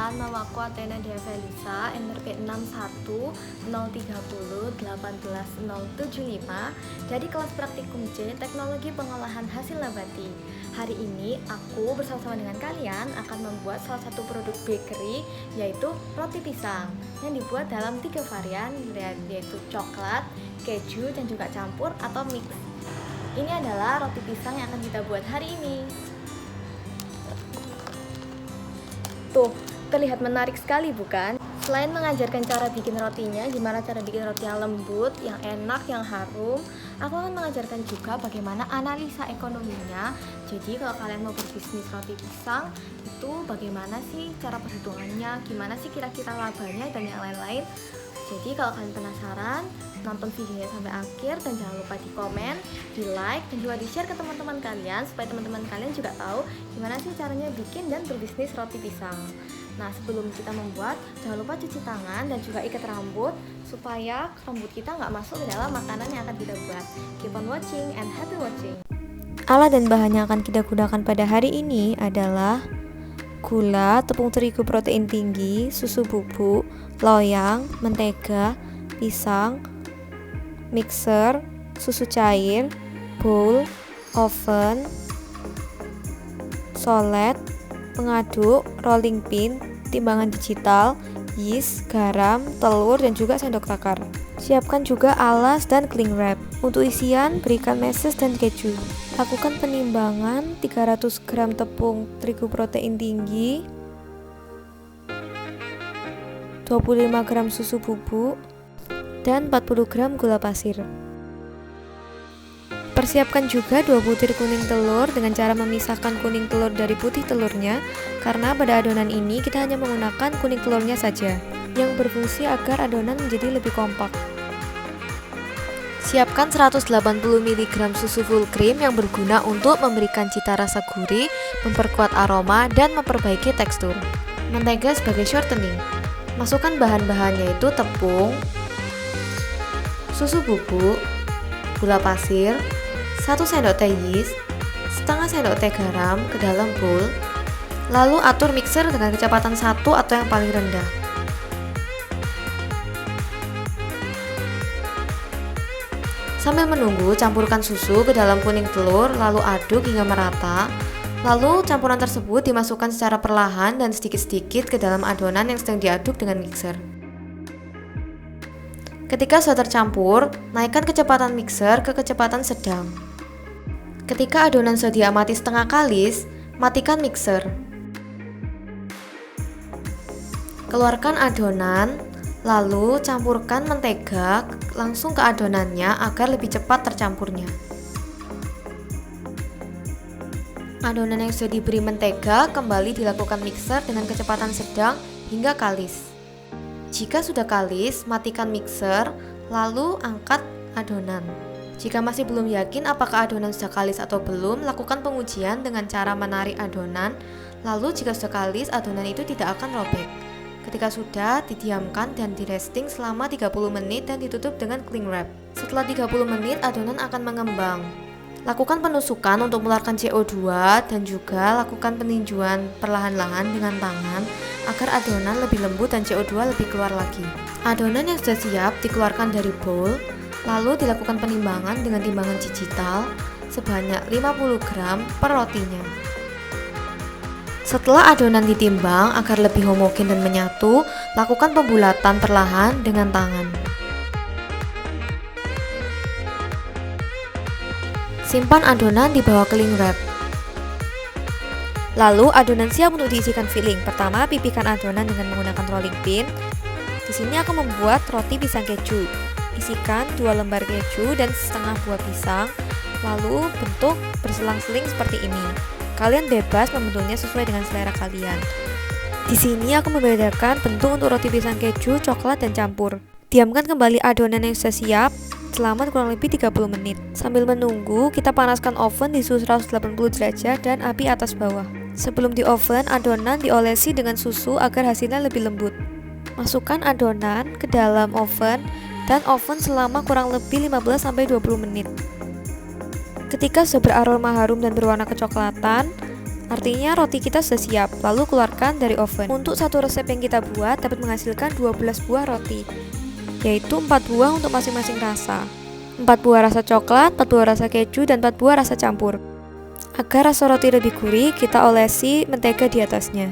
Perkenalkan, nama aku Athena Diavelisa, NRP 610308117075 dari kelas praktikum C Teknologi Pengolahan Hasil Nabati. Hari ini aku bersama-sama dengan kalian akan membuat salah satu produk bakery, yaitu roti pisang yang dibuat dalam 3 varian, yaitu coklat, keju, dan juga campur atau mix. Ini adalah roti pisang yang akan kita buat hari ini. Tuh, terlihat menarik sekali bukan? Selain mengajarkan cara bikin rotinya, gimana cara bikin roti yang lembut, yang enak, yang harum, aku akan mengajarkan juga bagaimana analisa ekonominya. Jadi kalau kalian mau berbisnis roti pisang, itu bagaimana sih cara perhitungannya, gimana sih kira-kira labanya, dan yang lain-lain. Jadi kalau kalian penasaran, nonton videonya sampai akhir dan jangan lupa di komen, di like, dan juga di share ke teman-teman kalian supaya teman-teman kalian juga tahu gimana sih caranya bikin dan berbisnis roti pisang. Nah, sebelum kita membuat, jangan lupa cuci tangan dan juga ikat rambut supaya rambut kita nggak masuk ke dalam makanan yang akan kita buat. Keep on watching and happy watching. Alat dan bahan yang akan kita gunakan pada hari ini adalah gula, tepung terigu protein tinggi, susu bubuk, loyang, mentega, pisang, mixer, susu cair, bowl, oven, solet, pengaduk, rolling pin, timbangan digital, yeast, garam, telur, dan juga sendok takar. Siapkan juga alas dan cling wrap. Untuk isian, berikan meses dan keju. Lakukan penimbangan 300 gram tepung terigu protein tinggi, 25 gram susu bubuk, dan 40 gram gula pasir. Persiapkan juga 2 butir kuning telur dengan cara memisahkan kuning telur dari putih telurnya, karena pada adonan ini kita hanya menggunakan kuning telurnya saja, yang berfungsi agar adonan menjadi lebih kompak. Siapkan 180 mg susu full cream yang berguna untuk memberikan cita rasa gurih, memperkuat aroma, dan memperbaiki tekstur. Mentega sebagai shortening. Masukkan bahan-bahannya yaitu tepung, susu bubuk, gula pasir, 1 sendok teh yeast, setengah sendok teh garam ke dalam bowl. Lalu atur mixer dengan kecepatan 1 atau yang paling rendah. Sambil menunggu, campurkan susu ke dalam kuning telur, lalu aduk hingga merata. Lalu campuran tersebut dimasukkan secara perlahan dan sedikit-sedikit ke dalam adonan yang sedang diaduk dengan mixer. Ketika sudah tercampur, naikkan kecepatan mixer ke kecepatan sedang. Ketika adonan sudah diamati setengah kalis, matikan mixer. Keluarkan adonan, lalu campurkan mentega langsung ke adonannya agar lebih cepat tercampurnya. Adonan yang sudah diberi mentega kembali dilakukan mixer dengan kecepatan sedang hingga kalis. Jika sudah kalis, matikan mixer, lalu angkat adonan. Jika masih belum yakin apakah adonan sudah kalis atau belum, lakukan pengujian dengan cara menarik adonan, lalu jika sudah kalis, adonan itu tidak akan robek. Ketika sudah, didiamkan dan di-resting selama 30 menit dan ditutup dengan cling wrap. Setelah 30 menit, adonan akan mengembang. Lakukan penusukan untuk mengeluarkan CO2 dan juga lakukan peninjuan perlahan-lahan dengan tangan agar adonan lebih lembut dan CO2 lebih keluar lagi. Adonan yang sudah siap dikeluarkan dari bowl, lalu dilakukan penimbangan dengan timbangan digital sebanyak 50 gram per rotinya. Setelah adonan ditimbang agar lebih homogen dan menyatu, lakukan pembulatan perlahan dengan tangan. Simpan adonan di bawah cling wrap. Lalu adonan siap untuk diisikan filling. Pertama, pipihkan adonan dengan menggunakan rolling pin. Di sini aku membuat roti pisang keju. Isikan 2 lembar keju dan setengah buah pisang. Lalu bentuk berselang-seling seperti ini. Kalian bebas membentuknya sesuai dengan selera kalian. Di sini aku membedakan bentuk untuk roti pisang keju, coklat, dan campur. Diamkan kembali adonan yang sudah siap selama kurang lebih 30 menit. Sambil menunggu, kita panaskan oven di suhu 180 derajat dan api atas bawah. Sebelum di oven, adonan diolesi dengan susu agar hasilnya lebih lembut. Masukkan adonan ke dalam oven dan oven selama kurang lebih 15-20 menit. Ketika sudah beraroma harum dan berwarna kecoklatan, Artinya roti kita sudah siap, lalu keluarkan dari oven. Untuk satu resep yang kita buat dapat menghasilkan 12 buah roti, yaitu 4 buah untuk masing-masing rasa. 4 buah rasa coklat, 4 buah rasa keju, dan 4 buah rasa campur. Agar rasa roti lebih gurih, kita olesi mentega di atasnya.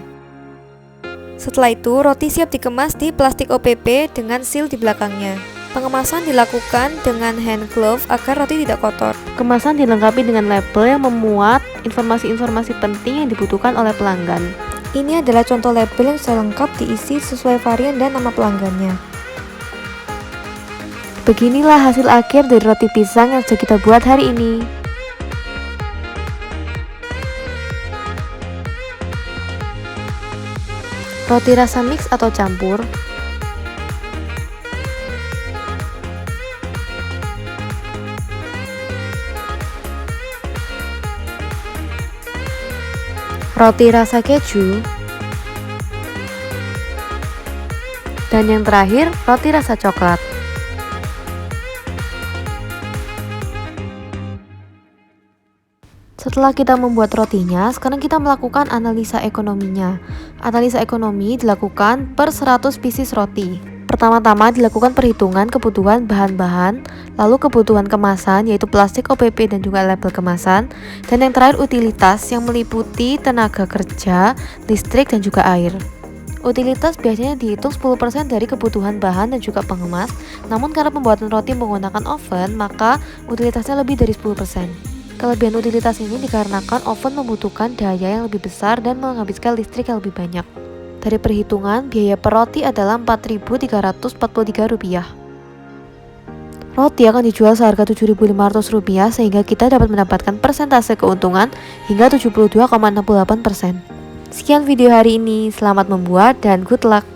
Setelah itu, roti siap dikemas di plastik OPP dengan seal di belakangnya. Pengemasan dilakukan dengan hand glove agar roti tidak kotor. Kemasan dilengkapi dengan label yang memuat informasi-informasi penting yang dibutuhkan oleh pelanggan. Ini adalah contoh label yang sudah lengkap diisi sesuai varian dan nama pelanggannya. Beginilah hasil akhir dari roti pisang yang sudah kita buat hari ini. Roti rasa mix atau campur, roti rasa keju, dan yang terakhir roti rasa coklat. Setelah kita membuat rotinya, sekarang kita melakukan analisa ekonominya. Analisa ekonomi dilakukan per 100 pieces roti. Pertama-tama dilakukan perhitungan kebutuhan bahan-bahan, lalu kebutuhan kemasan yaitu plastik OPP dan juga label kemasan, dan yang terakhir utilitas yang meliputi tenaga kerja, listrik dan juga air. Utilitas biasanya dihitung 10% dari kebutuhan bahan dan juga pengemas, namun karena pembuatan roti menggunakan oven, maka utilitasnya lebih dari 10%. Kelebihan utilitas ini dikarenakan oven membutuhkan daya yang lebih besar dan menghabiskan listrik yang lebih banyak. Dari perhitungan, biaya per roti adalah Rp4.343. Roti akan dijual seharga Rp7.500 sehingga kita dapat mendapatkan persentase keuntungan hingga 72,68%. Sekian video hari ini, selamat membuat dan good luck!